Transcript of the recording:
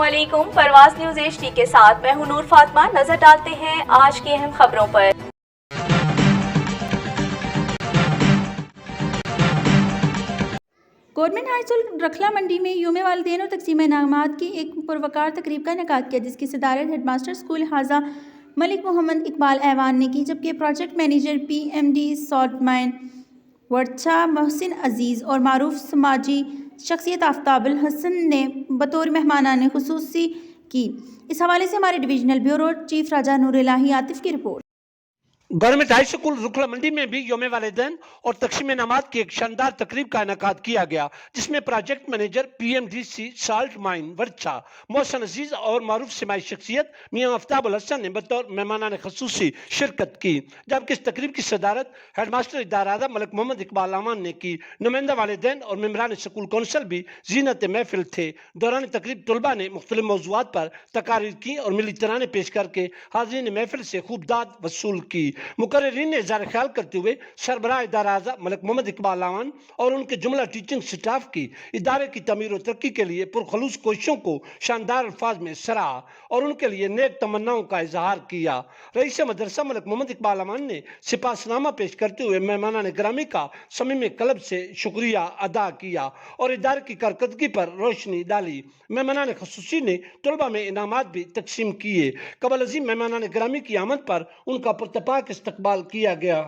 अस्सलामुअलैकुम। परवाज news HD के साथ मैं हूं नूर फातिमा। नजर डालते हैं आज की अहम खबरों पर। गवर्नमेंट हाई स्कूल रखला मंडी में यूम वालिदैन और तकसीम इनामात की एक पुरवकार तकरीब का इनेकाद किया, जिसकी सदारत हेडमास्टर स्कूल हाजा मलिक मोहम्मद इकबाल ऐवान ने की, जबकि project manager PMD salt mine वर्चा मोहसिन अजीज़ और मारूफ समाजी शख्सियत आफ्ताबुल हसन ने बतौर मेहमानान खुसूसी की। इस हवाले से हमारे डिविजनल ब्यूरो चीफ राजा नूर इलाही आतिफ की रिपोर्ट। गवर्नमेंट हाई स्कूल रुखला मंडी में भी योम वालिदैन और तकसीम इनामात की एक शानदार तकरीब का इनेकाद किया गया, जिसमें project manager PMDC salt mine वर्चा मोहसिन अजीज और मारूफ सिमाई शख्सियत मियां आफ्ताबुल हसन ने बतौर मेहमानान खसूसी शिरकत की, जबकि इस तकरीब की सदारत हेडमास्टर इदारा मलिक मोहम्मद इकबाल ऐवान ने की। नुमाइंदा वालिदैन और मेम्बरान स्कूल कौंसल भी जीनत महफिल थे। दौरान तकरीब तलबा ने मुख्तलिफ मौज़ूआत पर तकारीर की और मिली तराने पेश करके हाज़रीन महफिल से खूब दाद वसूल की। मुकर्रिरीन ने इज़हार ख्याल करते हुए सरबराह इदारा मलिक मोहम्मद इकबाल ऐवान और उनके जुमला टीचिंग स्टाफ की इदारे की तमीर और तरक्की के लिए पुरखलूस कोशिशों को शानदार अल्फाज में सराहा और उनके लिए नेक तमन्नाओं का इजहार किया। रईस मदरसा मलिक मोहम्मद इकबाल ऐवान ने सिपासनामा पेश करते हुए मेहमानान गिरामी का समीम कलब से शुक्रिया अदा किया और इदारे की कारकर्दगी पर रोशनी डाली। मेहमानान खसूसी ने तलबा में इनामात भी तकसीम किए। कबल अज़ीम मेहमानान गिरामी की आमद पर उनका पुरतपाक इस्तकबाल किया गया।